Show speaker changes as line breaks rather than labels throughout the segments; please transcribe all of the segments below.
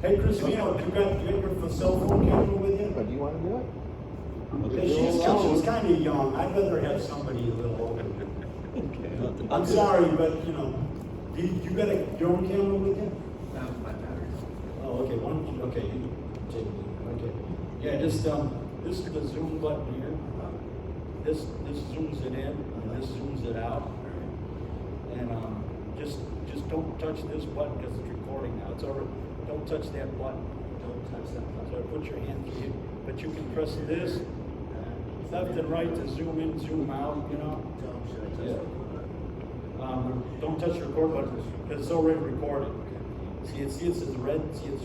Hey, Christina, you got your cell phone camera with you?
Do you want to do it?
Yeah, she's kind of young. I'd rather have somebody a little older.
Okay.
I'm sorry, but you got your own camera with you? Oh, okay. Why don't you? Okay, you take it. Okay. Yeah, just this is the zoom button here. This zooms it in, and this zooms it out. And just don't touch this button because it's recording now. It's already. Don't touch that button. Don't touch that button. So put your hand through it, but you can press this left and right to zoom in, zoom out. Yeah. Don't touch the record button because it's already recorded. See, it says red. See, if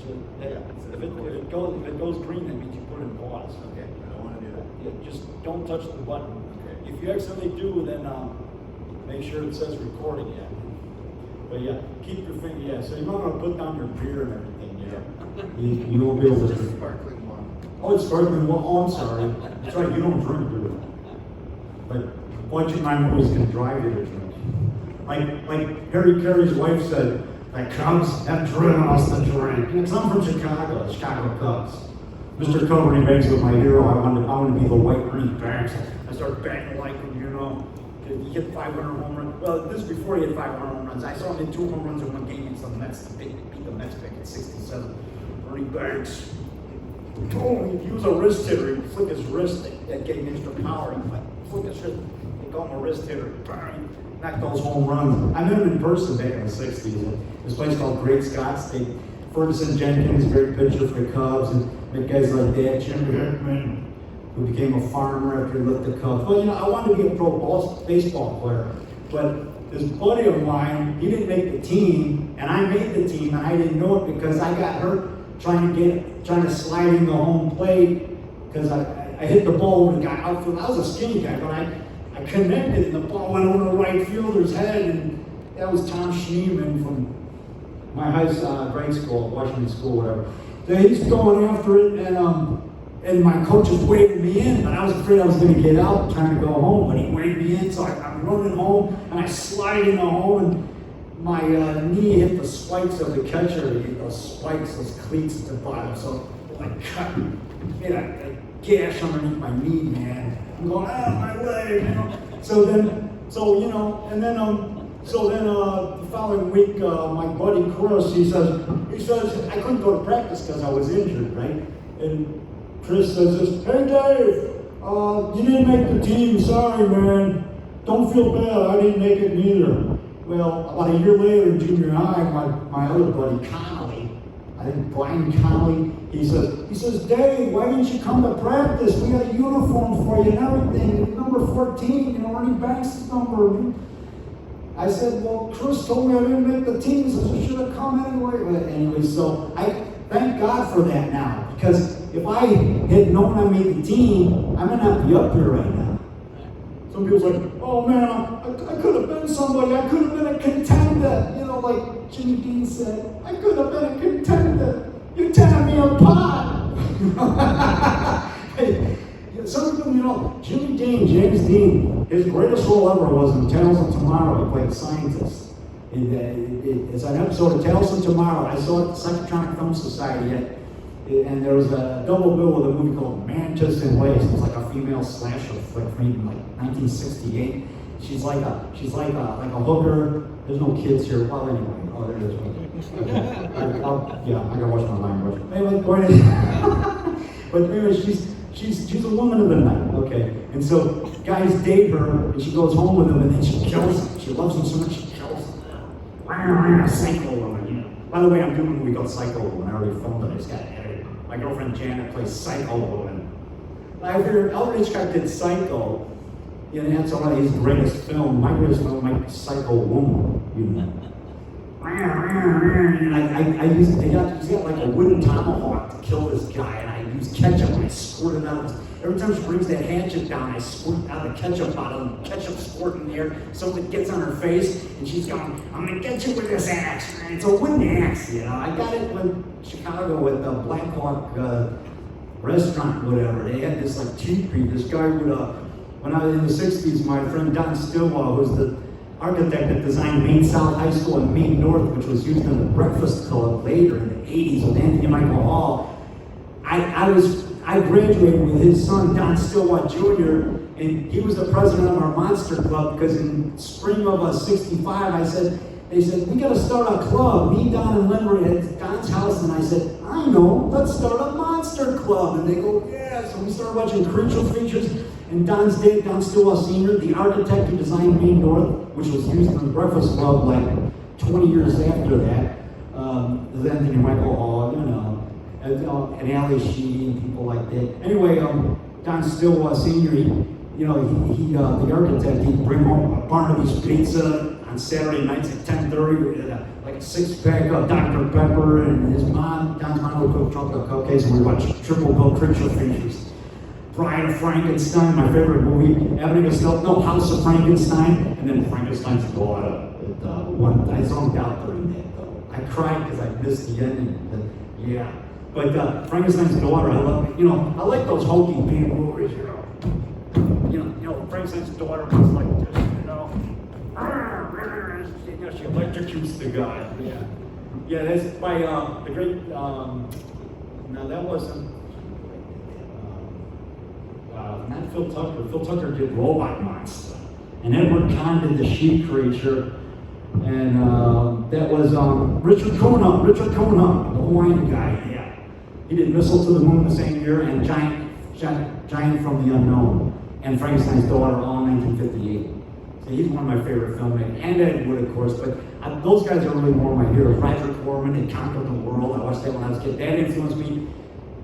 it goes green, that means you put it in pause.
Okay, I don't want to do that.
Yeah, just don't touch the button.
Okay.
If you accidentally do, then make sure it says recording yet. But yeah, keep your finger. Yeah, so you might want to put down your beer and everything. Yeah, you won't be able to.
Just sparkling water.
Oh, it's sparkling water. Oh, I'm sorry. That's right. You don't drink, do you? But why don't you mind always can drive you to drink? Like Harry Carey's wife said, the Cubs have driven us to drink. Because I'm from Chicago, the Chicago Cubs. Mr. Covery Banks was my hero. I wanted to be the white Ernie Banks. I started batting like him, He hit 500 home runs. Well, this is before he hit 500 home runs. I saw him hit 2 home runs in one game against the Mets. Beat the Mets back at 67. Ernie Banks. He was a wrist hitter. He would flick his wrist. That gave him extra power. He would flick his wrist. They call him a wrist hitter. Knocked those home runs. I met him in person back in the 60s. This place called Great Scott State. Ferguson Jenkins, great pitcher for the Cubs, and met guys like that. Jim Hickman, who became a farmer after he left the Cubs. Well, I wanted to be a pro baseball player, but this buddy of mine, he didn't make the team, and I made the team, and I didn't know it because I got hurt trying to slide in the home plate because I hit the ball over the guy outfield. I was a skinny guy, but I connected, and the ball went over the right fielder's head, and that was Tom Schneeman from my grade school, Washington School, whatever. So he's going after it, and my coach was waving me in, but I was afraid I was going to get out, trying to go home, but he waved me in, so I'm running home, and I slide into home, and my knee hit the spikes of the catcher. Those spikes, those cleats at the bottom, so like cut, made a gash underneath my knee, man. I'm going, my leg, So then the following week, my buddy Chris, he says, I couldn't go to practice because I was injured, right? And Chris says this, hey Dave, you didn't make the team, sorry man. Don't feel bad, I didn't make it neither. Well, about a year later in junior high, my other buddy Connolly, I think Brian Connolly, he says, Dave, why didn't you come to practice? We got a uniform for you and everything. Number 14, Ernie Banks' number. I said, well, Chris told me I didn't make the team, so you should have come anyway. But anyway, so I thank God for that now, because if I had known I made the team, I might not be up here right now. Some people's like, oh man, I could have been somebody, I could have been a contender, like Jimmy Dean said, I could have been a contender. You're tearing me apart. Hey, some of them, Jimmy Dean, James Dean, his greatest role ever was in Tales of Tomorrow. He played a scientist. It's an episode of Tales of Tomorrow. I saw it at the Psychotronic Film Society, and there was a double bill with a movie called Mantis in Lace. It was like a female slasher flick from like 1968. She's like a hooker. There's no kids here. Well, anyway, there it is. I gotta watch my language. Anyway, the point is, but anyway, she's a woman of the night, okay? And so guys date her, and she goes home with him, and then she kills him. She loves him so much, she kills him. Psycho woman, By the way, I'm doing a movie called Psycho Woman. I already filmed it. I just got it edited. My girlfriend Janet plays Psycho Woman. I figured Alfred Hitchcock did Psycho. That's already his greatest film. My greatest film might be Psycho Woman, And he's got like a wooden tomahawk to kill this guy, and I use ketchup and I squirt it out. Every time she brings that hatchet down, I squirt out the ketchup bottle, ketchup squirt in there, so it gets on her face, and she's going, I'm gonna get you with this axe. And it's a wooden axe, I got it in Chicago with the Black Hawk restaurant, whatever. They had this like teepee. This guy would, when I was in the 60s, my friend Don Stillwell, who's the architect that designed Maine South High School and Maine North, which was used in the Breakfast Club later in the 80s with Anthony Michael Hall. I graduated with his son, Don Stillwater Jr., and he was the president of our Monster Club, because in spring of '65, they said, we gotta start a club. Me, Don, and Lynn were at Don's house, and I said, I know, let's start a Monster Club. And they go, yeah. So we started watching Creature Features, and Don's dad, Don Stillwater Sr., the architect who designed Maine North, which was used in the Breakfast Club like 20 years after that, with Anthony Michael Hall, you know, and Ali Sheedy and people like that. Anyway, Don Stillwater Sr., the architect, he'd bring home a Barnaby's pizza on Saturday nights at 10:30, like a 6-pack of Dr. Pepper, and his mom, Don's mom, would cook chocolate cupcakes, and we watched Triple Bill Creature Features. Bride of Frankenstein, my favorite movie, House of Frankenstein, and then Frankenstein's daughter. I zoned out during that though. I cried because I missed the ending, but yeah. But Frankenstein's daughter, I like those hokey B movies, Frankenstein's daughter was like this, she electrocutes the guy. Yeah. Yeah, that's by the great, now that wasn't, not Phil Tucker. Phil Tucker did Robot Monster. And Edward Kahn did The Sheep Creature. And that was Richard Cohn, the Hawaiian guy, yeah. He did Missile to the Moon the same year, and Giant from the Unknown, and Frankenstein's Daughter, all in 1958. So he's one of my favorite filmmakers, and Ed Wood, of course, but those guys are really more my heroes. Roger Corman, They Conquered the World. I watched that when I was a kid. That influenced me.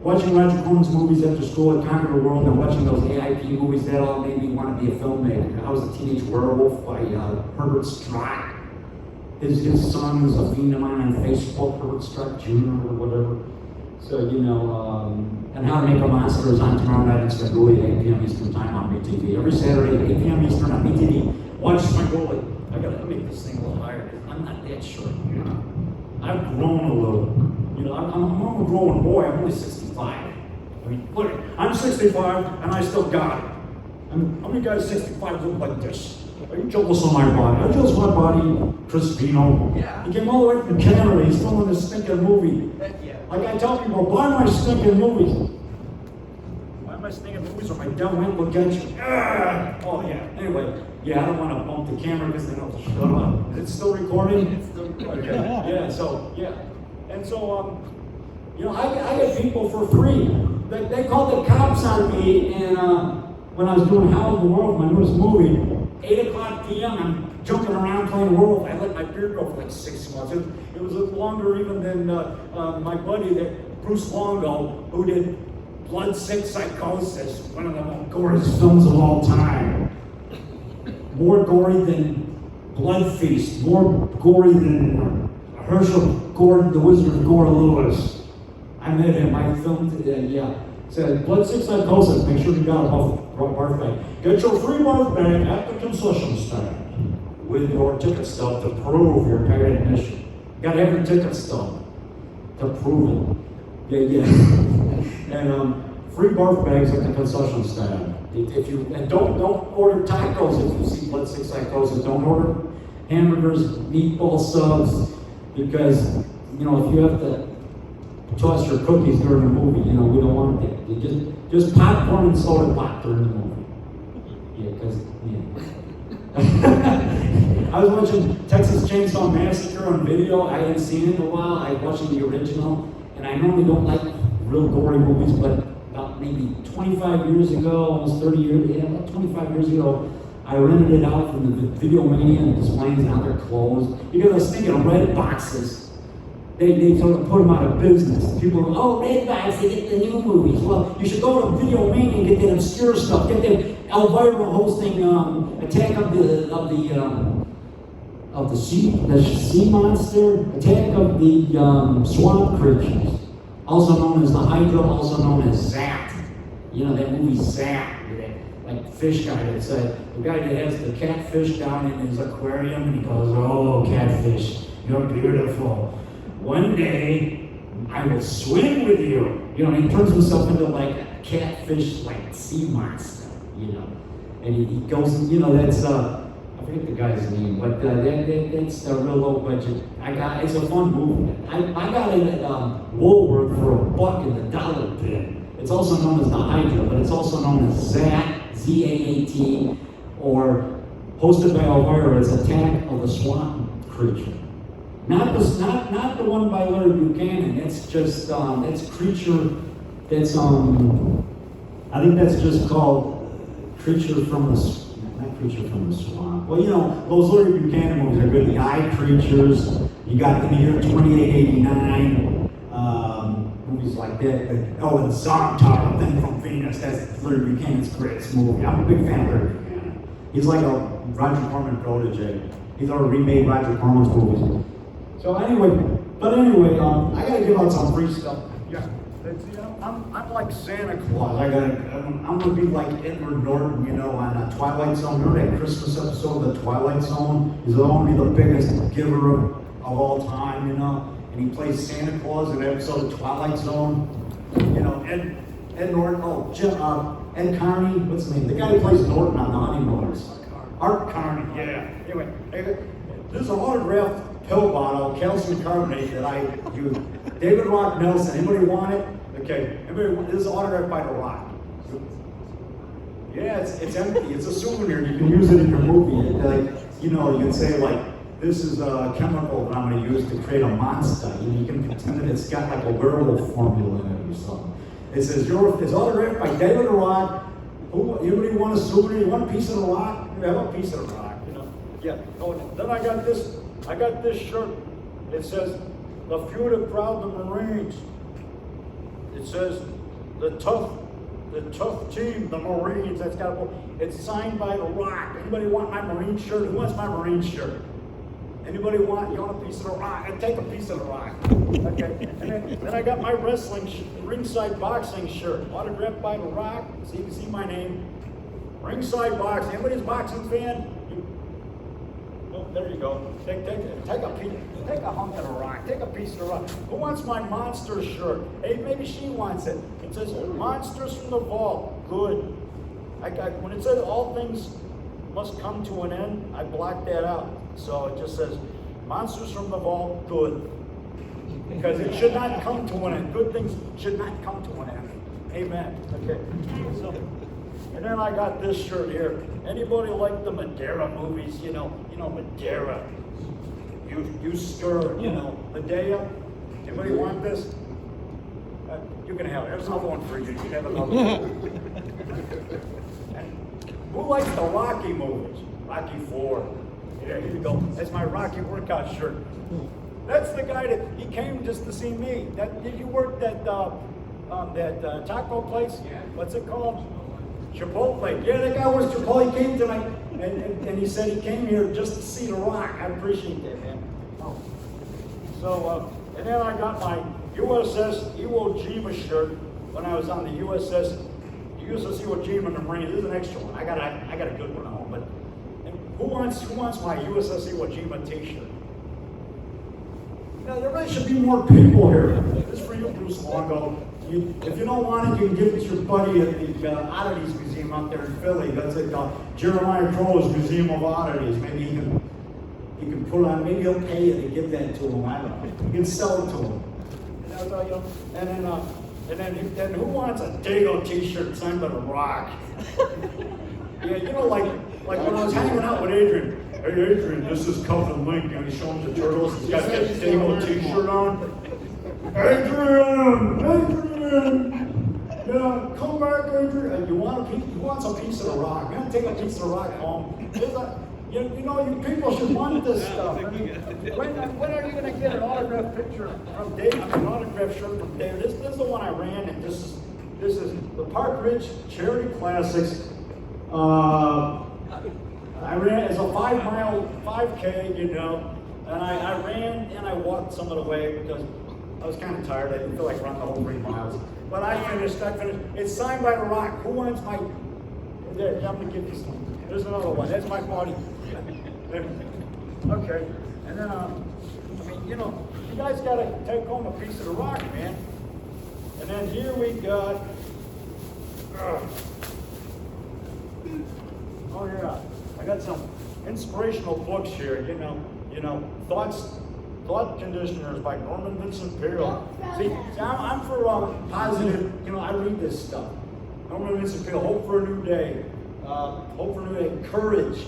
Watching Roger Corman's movies after school at Conquer the World, and watching those AIP movies, that all made me want to be a filmmaker. I Was a Teenage Werewolf by Herbert Strock. His son was a fiend of mine on Facebook, Herbert Strock Jr. or whatever. So, and How to Make a Monster is on tomorrow night in Spagoli at 8 p.m. Eastern Time on BTV. Every Saturday at 8 p.m. Eastern on BTV. Watch Spagoli. I gotta make this thing a little higher. I'm not that short. I've grown a little. I'm a growing boy. I'm only 65. I mean, look, I'm 65 and I still got it. How many guys 65 look like this? Are you jealous of my body? I jealous of my body, Crispino. Yeah. He came all the way from Canada. He's filming this stinking movie. Yeah. Like I tell people, buy my stinking movies. Buy my stinking movies or my dumb wind will get you. Oh yeah. Anyway, yeah, I don't want to bump the camera because they don't shut up. Is it still recording? It's still recording. Okay. Yeah. So yeah. And so I get people for free. They called the cops on me, and when I was doing How of the World, my newest movie. 8 o'clock p.m., I'm jumping around playing Werewolf. I let my beard grow for like 6 months. It was longer even than my buddy, Bruce Longo, who did Blood Sick Psychosis, one of the most goriest films of all time. More gory than Blood Feast, more gory than Herschel Gordon, the Wizard of Gore Lewis. I met him, I filmed it, yeah. Said, Blood Sick Psychosis, make sure you got a barf bag. Get your free barf bag at the concession stand with your ticket stub to prove your paid admission. You gotta have your ticket stub to prove it. Yeah. And free barf bags at the concession stand. And don't order tacos if you see Blood Sick Psychosis. Don't order hamburgers, meatball subs, because if you have to toss your cookies during the movie, we don't want that. You just popcorn and soda pop during the movie. Yeah, because, I was watching Texas Chainsaw Massacre on video. I hadn't seen it in a while. I was watching the original, and I normally don't like real gory movies, but about maybe 25 years ago, almost 30 years, about 25 years ago, I rented it out from the Video Mania and Displays, and now they're closed. Because I was thinking of red boxes. They sort of put them out of business. People go, oh, red box, they get the new movies. Well, you should go to Video Mania and get that obscure stuff. Get that Elvira hosting Attack of the sea monster, Attack of the swamp creatures, also known as the Hydra, also known as Zap. That movie Zap, like fish guy that's the guy that has the catfish down in his aquarium, and he goes, oh, catfish, you're beautiful. One day, I will swim with you. And he turns himself into like a catfish, like sea monster, And he goes, that's I forget the guy's name, but it's a real low budget. It's a fun movie. I got it at Woolworth for $1 in the dollar bin. It's also known as the Hydra, but it's also known as ZAAT, Z-A-A-T, or hosted by Elvira as Attack of the Swamp Creature. Not the one by Larry Buchanan. It's just it's Creature. It's I think that's just called Creature from the not Creature from the Swamp. Well, you know those Larry Buchanan movies are good. The Eye Creatures. You got in the year 2889. Movies like that. And Zomtar, Thing from Venus. That's Larry Buchanan's greatest movie. I'm a big fan of Larry Buchanan. He's like a Roger Corman protege. He's already remade Roger Corman's movies. So anyway, I gotta give out some free stuff. Yeah, I'm like Santa Claus. I'm gonna be like Edward Norton, you know, on Twilight Zone. Remember that Christmas episode of the Twilight Zone? He's gonna be the biggest giver of all time, you know. And he plays Santa Claus in an episode of Twilight Zone. You know, Ed Norton. Oh, Ed Carney. What's his name? The guy who plays Norton on The Honeymooners. Art Carney. Yeah. Anyway, this is an autographed pill bottle, calcium carbonate that I use. David Rock Nelson. Anybody want it? Okay. This is autographed by The Rock. Yeah, it's empty. It's a souvenir. You can use it in your movie. You can say like, this is a chemical that I'm going to use to create a monster. You can pretend that it's got like a werewolf formula in it or something. It says it's autographed by David The Rock. Anybody want a souvenir? You want a piece of The Rock? You have a piece of The Rock. You know. Yeah. Oh, then I got this. I got this shirt. It says, "The few that proud the Marines." It says, the tough team, the Marines. It's signed by The Rock. Anybody want my Marine shirt? Who wants my Marine shirt? Anybody you want a piece of The Rock? I'll take a piece of The Rock. Okay. And then I got my ringside boxing shirt, autographed by The Rock. So you can see my name. Ringside boxing. Anybody's a boxing fan? Oh, there you go. Take a hunk of The Rock. Take a piece of The Rock. Who wants my Monster shirt? Hey, maybe she wants it. It says Monsters from the Vault. Good. When it says all things must come to an end, I blocked that out. So it just says Monsters from the Vault. Good. Because it should not come to an end. Good things should not come to an end. Amen. Okay. So, and then I got this shirt here. Anybody like the Madeira movies? You know Madeira. You stir, Madeira. Anybody want this? You can have it. There's another one for you. You can have another one. Who likes the Rocky movies? Rocky IV. Yeah, here you go. That's my Rocky workout shirt. That's the guy he came just to see me. Did you work that taco place? Yeah. What's it called? Chipotle. Yeah, that guy was Chipotle. He came tonight, and he said he came here just to see The Rock. I appreciate that, man. Oh. So, and then I got my USS Iwo Jima shirt when I was on the USS Iwo Jima in the Marine. This is an extra one. I got a good one at home. But who wants my USS Iwo Jima T-shirt? There really should be more people here. This is for you, Bruce Longo. If you don't want it, you can give it to your buddy at the Oddities Museum out there in Philly. That's it, Jeremiah Crow's Museum of Oddities. Maybe he can put on. Maybe he'll pay you to give that to him. I don't know. You can sell it to him. And then who wants a Dago T-shirt signed by The Rock? Yeah, like when I was hanging out with Adrian. Hey Adrian, this is Calvin Link, and he's showing the turtles. He's got that Dago T-shirt on. Adrian! Yeah, come back, Adrian. Who wants a piece of The Rock? I'm gonna take a piece of The Rock home. You people should want this stuff. When are you gonna get an autographed picture from Dave? An autographed shirt from Dave. This is the one I ran, and this is the Park Ridge Charity Classics. I ran as a 5-mile 5K, and I ran and I walked some of the way because I was kind of tired. I didn't feel like running the whole 3 miles. But I finished. It's signed by The Rock. Who wants my? There, I'm gonna give you some. There's another one. That's my buddy. Okay. And then, you guys gotta take home a piece of The Rock, man. And then here we got. Oh yeah. I got some inspirational books here, Thought Conditioners by Norman Vincent Peale. See, I'm for positive, I read this stuff. Norman Vincent Peale, Hope for a New Day. Hope for a New Day, Courage.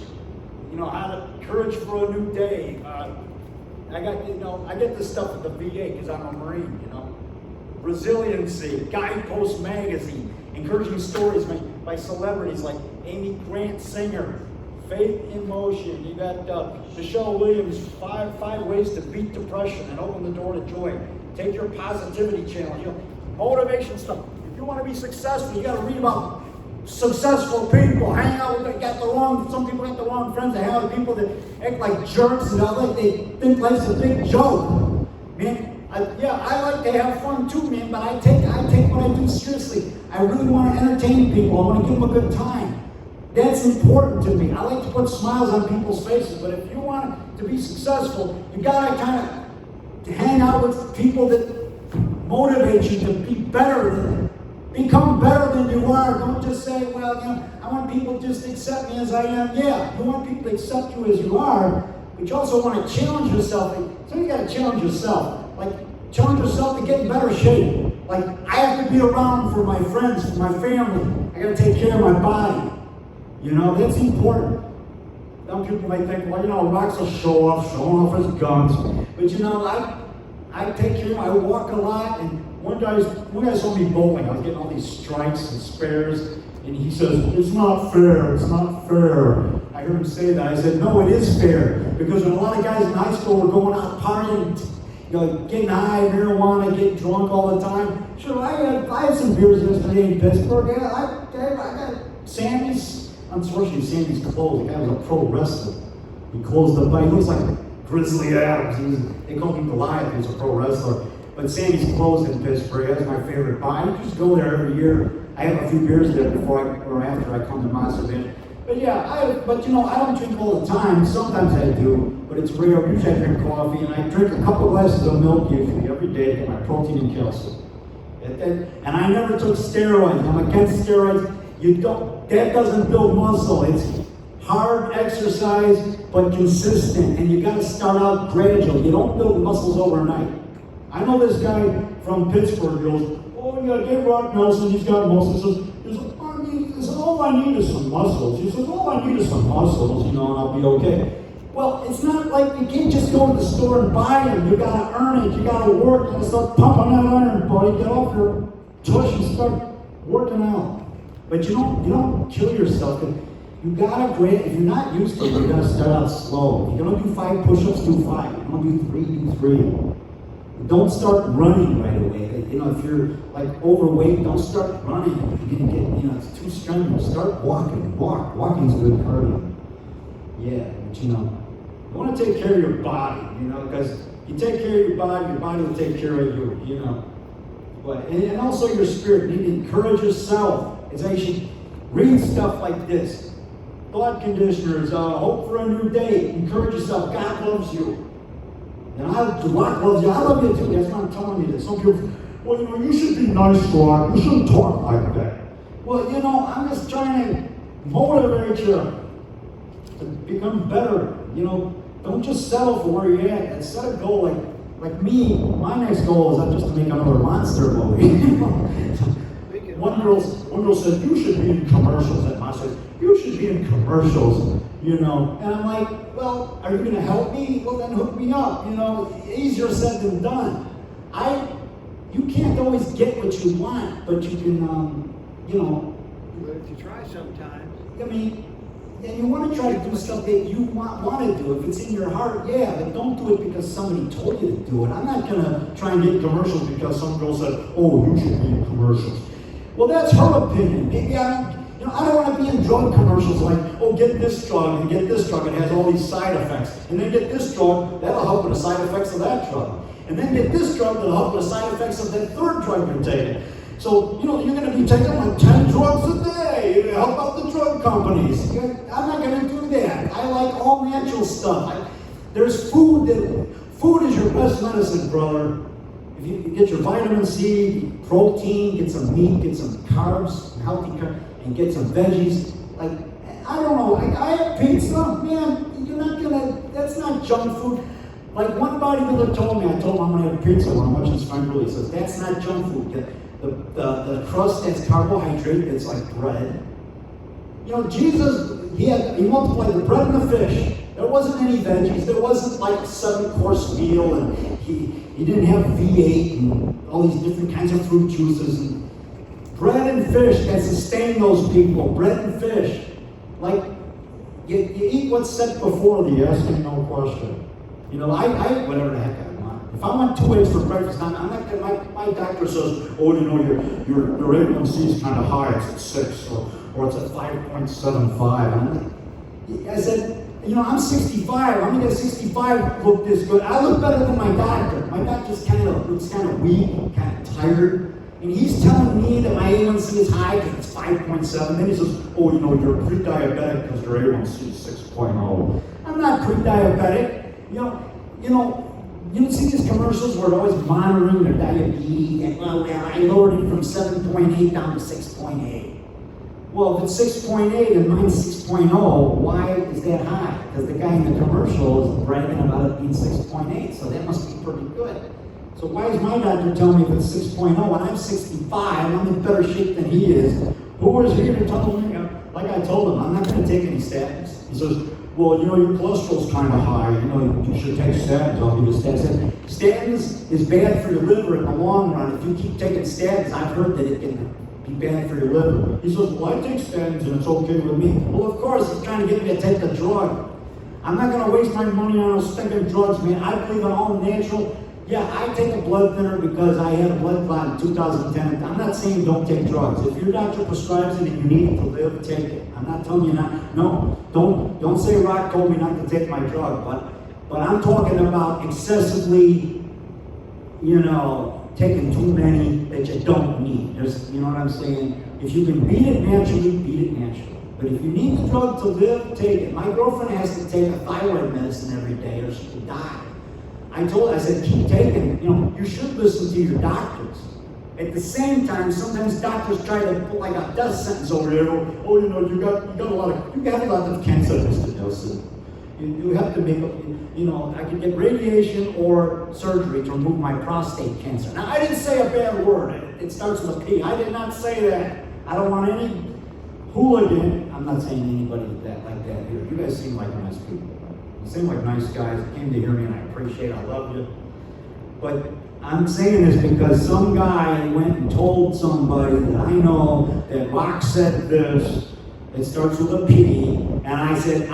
Courage for a New Day. I get this stuff at the VA because I'm a Marine, Resiliency, Guidepost Magazine, encouraging stories by celebrities like Amy Grant Singer, Faith in Motion. You got Michelle Williams, five ways to beat depression and open the door to joy. Take Your Positivity Challenge. Motivation stuff. If you want to be successful, you got to read about successful people. Hang out with some people got the wrong friends. They hang out with people that act like jerks and they think life's a big joke. Man, I like to have fun too, man, but I take what I do seriously. I really want to entertain people. I want to give them a good time. That's important to me. I like to put smiles on people's faces, but if you want to be successful, you gotta kind of hang out with people that motivate you to be better, become better than you are. Don't just say, well, I want people just to accept me as I am. Yeah, you want people to accept you as you are, but you also want to challenge yourself. So you gotta challenge yourself. Challenge yourself to get in better shape. I have to be around for my friends, for my family. I gotta take care of my body. That's important. Some people might think, well, Rock's a showing off his guns. But I take care of I walk a lot, and one guy saw me bowling. I was getting all these strikes and spares, and he says, it's not fair. I heard him say that. I said, no, it is fair. Because when a lot of guys in high school were going out partying, getting high, marijuana, getting drunk all the time. Sure, I had some beers yesterday in Pittsburgh. I got Sammy's. Unfortunately, Sandy's closed. The guy was a pro wrestler. He closed the fight. He looks like Grizzly Adams. They called him Goliath. He was a pro wrestler. But Sandy's closed in Pittsburgh. That's my favorite bar. I just go there every year. I have a few beers there before or after I come to Monster Band. But I don't drink all the time. Sometimes I do, but it's rare. Usually I drink coffee, and I drink a couple glasses of milk usually every day to get my protein and calcium. And I never took steroids. I'm against steroids. That doesn't build muscle. It's hard exercise, but consistent. And you gotta start out gradual. You don't build muscles overnight. I know this guy from Pittsburgh goes, oh yeah, Dave Rock Nelson, he's got muscles. He says, all I need is some muscles. He says, all I need is some muscles, and I'll be okay. Well, it's not like you can't just go to the store and buy them. You gotta earn it. You gotta work. You gotta start pumping that iron, buddy. Get off your tush and start working out. But you don't kill yourself. You gotta if you're not used to it, you gotta start out slow. If you're gonna do 5 push-ups, do 5. If you're gonna do 3. Don't start running right away. If you're overweight, don't start running. You're gonna get, it's too strenuous. Start walking. Walking's good cardio. Yeah, but you want to take care of your body, because you take care of your body will take care of you, But and also your spirit. You need to encourage yourself. It's how you should read stuff like this. Thought Conditioners, Hope for a New Day. Encourage yourself. God loves you. And God loves you. I love you too. That's why I'm telling you this. Some people, well, you should be nice, God. You shouldn't talk like that. Well, I'm just trying to motivate you to become better. Don't just settle for where you're at. And set a goal like me. My next goal is not just to make another monster movie. One girl said, you should be in commercials. And I said, you should be in commercials, And I'm like, well, are you going to help me? Well, then hook me up. Easier said than done. You can't always get what you want, but you can,
But if you try sometimes.
And you want to try to do stuff that you want to do. If it's in your heart, yeah, but don't do it because somebody told you to do it. I'm not going to try and get commercials because some girl said, oh, you should be in commercials. Well, that's her opinion. I don't want to be in drug commercials like, oh, get this drug and get this drug. It has all these side effects. And then get this drug, that'll help with the side effects of that drug. And then get this drug that'll help with the side effects of that third drug you're taking. So, you're going to be taking 10 drugs a day to help out the drug companies. I'm not going to do that. I like all natural stuff. There's food. Food is your best medicine, brother. If you get your vitamin C, protein, get some meat, get some carbs, healthy carbs, and get some veggies. I don't know. I have pizza, man. That's not junk food. Like one bodybuilder told me, I told him I'm gonna have pizza when I'm watching this Frank Rule. He says, that's not junk food. The crust that's carbohydrate, it's like bread. You know, Jesus, he multiplied the bread and the fish. There wasn't any veggies. There wasn't like a 7-course meal, and he didn't have V8 and all these different kinds of fruit juices. And bread and fish that sustain those people. Bread and fish. Like, you eat what's set before thee, asking no question. You know, I whatever the heck I want. If I want 2 eggs for breakfast, I'm not gonna, my doctor says, oh, you know, your A1C is kind of high, it's at 6, or it's at 5.75. I said, you know, I'm 65. I'm gonna get 65 look this good. I look better than my doctor. My doctor's looks kind of weak, kind of tired. And he's telling me that my A1C is high because it's 5.7. Then he says, oh, you know, you're pre-diabetic because your A1C is 6.0. I'm not pre-diabetic. You see these commercials where they're always monitoring their diabetes, and well, I lowered it from 7.8 down to 6.8. Well, if it's 6.8 and mine's 6.0, why is that high? Because the guy in the commercial is bragging about it being 6.8, so that must be pretty good. So why is my doctor telling me if it's 6.0 and I'm 65, I'm in better shape than he is? Who is here to tell me? Like I told him, I'm not going to take any statins. He says, well, you know, your cholesterol's kind of high. You know, you should take statins. I'll give you statins. Statins is bad for your liver in the long run. If you keep taking statins, I've heard that it can be bad for your liver. He says, well, I take statins and it's okay with me. Well, of course, he's trying to get me to take the drug. I'm not going to waste my money on those stinking drugs, man. I believe in all natural. Yeah, I take a blood thinner because I had a blood clot in 2010. I'm not saying don't take drugs. If your doctor prescribes it and you need it to live, take it. I'm not telling you not. No, don't say Rock told me not to take my drug. But I'm talking about excessively, you know, taking too many that you don't need. You know what I'm saying? If you can beat it naturally, beat it naturally. But if you need the drug to live, take it. My girlfriend has to take a thyroid medicine every day or she could die. I told her, I said, keep taking, you know, you should listen to your doctors. At the same time, sometimes doctors try to put like a death sentence over there. Oh, you know, you got a lot of cancer, Mr. Nelson. You have to make, you know, I could get radiation or surgery to remove my prostate cancer. Now, I didn't say a bad word. It starts with a P. I did not say that. I don't want any hooligan. I'm not saying anybody like that here. You guys seem like nice people. You seem like nice guys. You came to hear me and I appreciate it. I love you. But I'm saying this because some guy went and told somebody that I know that Rock said this. It starts with a P. And I said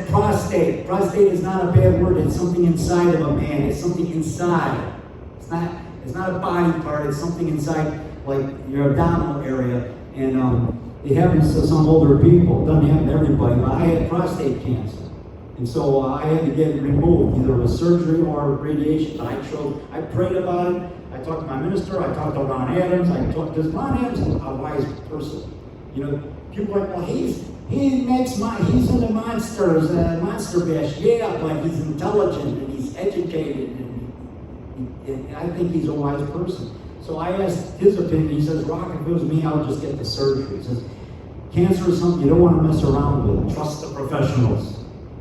prostate. Prostate is not a bad word. It's something inside of a man. It's something inside. It's not a body part. It's something inside, like your abdominal area. And it happens to some older people. It doesn't happen to everybody. But I had prostate cancer. And so I had to get it removed, either with surgery or radiation. I prayed about it. I talked to my minister. I talked to Ron Adams. Because Ron Adams is a wise person. You know, people are like, well, he's into monsters, monster bash. Yeah, but he's intelligent and he's educated, and I think he's a wise person. So I asked his opinion. He says, Rock, if it was me, I would just get the surgery. He says, cancer is something you don't want to mess around with. Trust the professionals.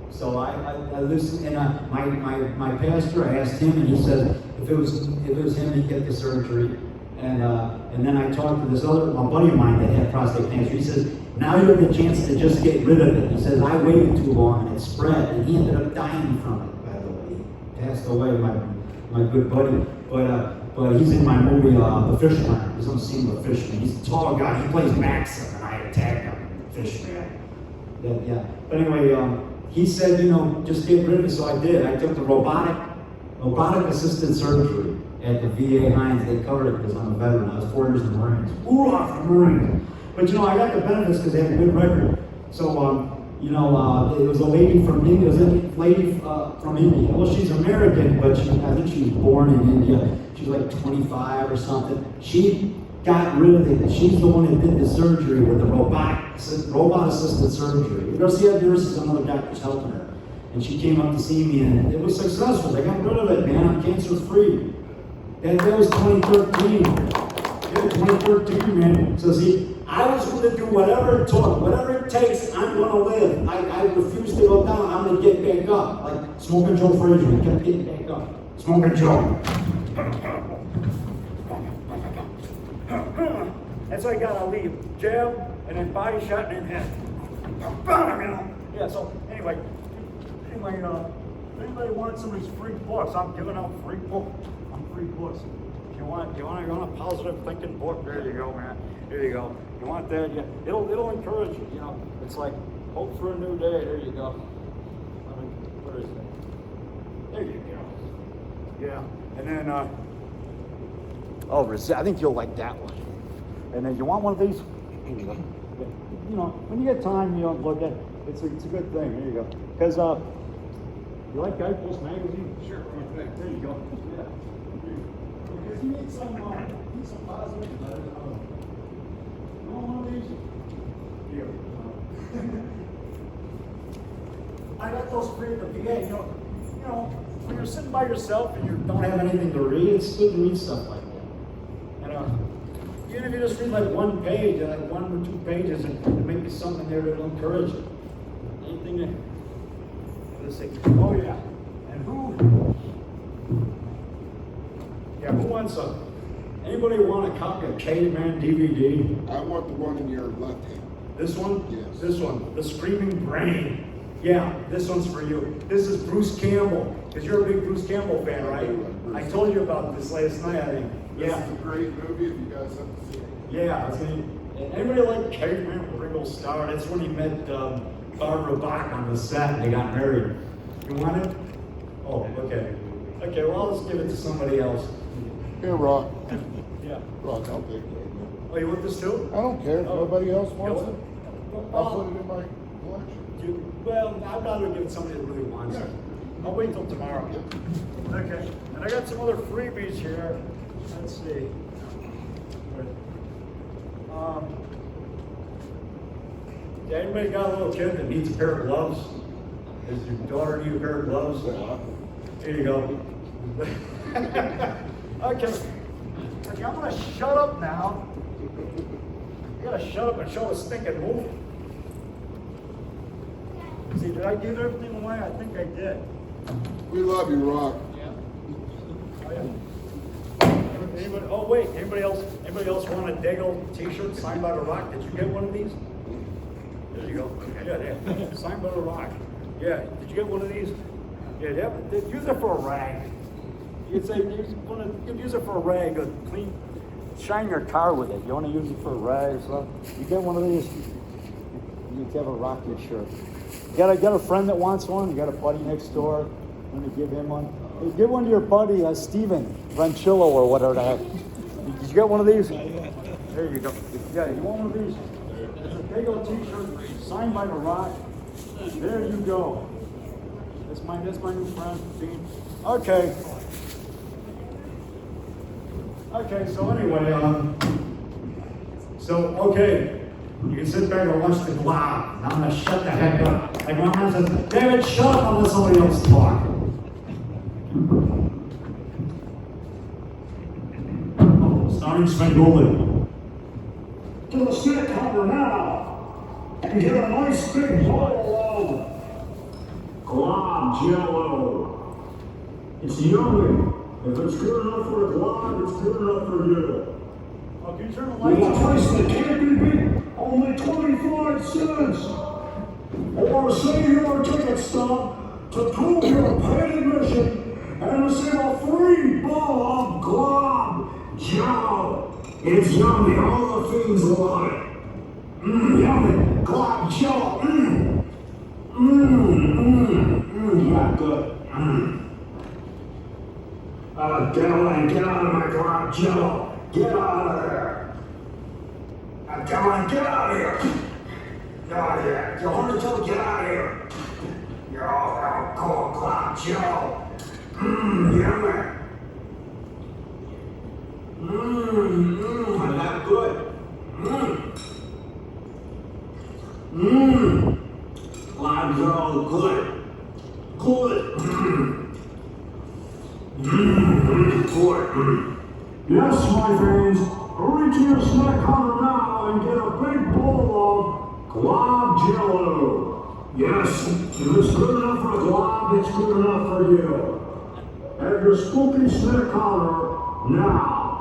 So I listened, and my pastor, I asked him, and he said if it was him, he'd get the surgery. And then I talked to a buddy of mine that had prostate cancer. He says, now you have the chance to just get rid of it. He says, I waited too long and it spread, and he ended up dying from it, by the way. He passed away, my good buddy. But he's in my movie, The Fishman. He's on the scene of The Fishman. He's a tall guy. He plays Maxim, and I attacked him, Fishman. Yeah. But anyway, he said, you know, just get rid of it, so I did. I took the robotic assisted surgery at the VA Hines. They covered it because I'm a veteran. I was 4 years in the Marines. Hoorah for the Marines! But you know, I got the benefits because they had a good record. So, you know, it was a lady from India. From India. Well, she's American, but I think she was born in India. She was like 25 or something. She got rid of it. She's the one that did the surgery with the robot-assisted surgery. You know, she had nurses and other doctors helping her. And she came up to see me, and it was successful. They got rid of it, man. I'm cancer-free. That was 2013. Yeah, 2013, man. So see, I was going to do whatever it took, whatever it takes, I'm going to live. I refused to go down. I'm going to get back up. Like Smoking Joe Frazier, he kept getting back up. Smoking Joe.
That's why I got to leave. Jab, and then body shot, and then head. Yeah, so anyway, if anybody wants some of these free books, I'm giving out free books. Free books. If you want a positive thinking book, there you go, man. There you go. You want that? Yeah, it'll encourage you. You know, it's like hope for a new day. There you go. Where is it? There you go. Yeah, and then I think you'll like that one. And then you want one of these? Here you go. You know, when you get time, you don't look at it. It's a good thing. There you go. Because you like Guy Post magazine? Sure. There you go. Yeah. Because you need some positive letters. You want one of these? Here. I got those free at the beginning. You know, when you're sitting by yourself and you don't have anything to read, it's good to read stuff like that. And even if you just read like one page, like 1 or 2 pages, and maybe something there that'll encourage you. Anything that. Let's see. Oh yeah. And who wants a? Anybody want a copy of Caveman DVD?
I want the one in your left hand.
This one?
Yes.
This one. The Screaming Brain. Yeah, this one's for you. This is Bruce Campbell. Because you're a big Bruce Campbell fan, right? I told you about this last night, I think.
This is a great movie if you guys have to see it.
Yeah, I was gonna, anybody like Caveman with Ringo Starr? That's when he met Barbara Bach on the set and they got married. You want it? Oh, okay. Okay, well, I'll just give it to somebody else.
Here, Rock.
Yeah.
Rock, I'll take it.
Oh, you want this too?
I don't care. If
Oh.
nobody else wants it, I'll
Well,
put it in my collection.
I'd rather give it to somebody that really wants it. I'll wait till tomorrow. Okay, and I got some other freebies here. Let's see. Yeah, anybody got a little kid that needs a pair of gloves? Does your daughter need a pair of gloves? Here you go. Okay, I'm gonna shut up now. You gotta shut up and show a stinking movie. See, did I give everything away? I think I did.
We love you, Rock.
Oh, yeah. Anybody, oh wait, anybody else want a Daigle t-shirt signed by The Rock? Did you get one of these? There you go. Yeah, signed by The Rock. Yeah, did you get one of these? Yeah, use it for a rag. You'd say, you'd use it for a rag, clean, shine your car with it. You want to use it for a rag, so you get one of these, you have a Rock your shirt. You got a friend that wants one? You got a buddy next door? I'm gonna give him one. Hey, give one to your buddy, Steven Ranchillo or whatever the heck. Did you get one of these? There you go. Yeah, you want one of these? It's a big old t-shirt signed by The Rock. There you go. That's my new friend, Dean. Okay. Okay, so anyway, you can sit back and watch the Glob. Now I'm gonna shut the heck up. Like my mom says, David, shut up and let somebody else talk. Starring Sven Golden.
To the stick cover now, and get a nice big bowl of Glob Jello. It's yummy. If it's good enough for the Glob, it's good enough for you.
Oh, can you turn the
With
lights
a
on?
price that can't be beat, only 25 cents. Or save your ticket stub to prove your paid admission and receive a free bowl of Glob Jello. It's yummy. All the fiends love it. Yummy. Glob Jello. Yeah, good. Get out of my Glob Jello. Get out of there. Come on, get out of here. Get out of here. You're hard to tell, get out of here. You're all cold Glob Jello. Yummy. Not good. Glob Jello, good. Good. Good. Yes, my friends, hurry to your snack counter now and get a big bowl of Glob Jello. Yes, if it's good enough for Glob, it's good enough for you. At your spooky snack counter now.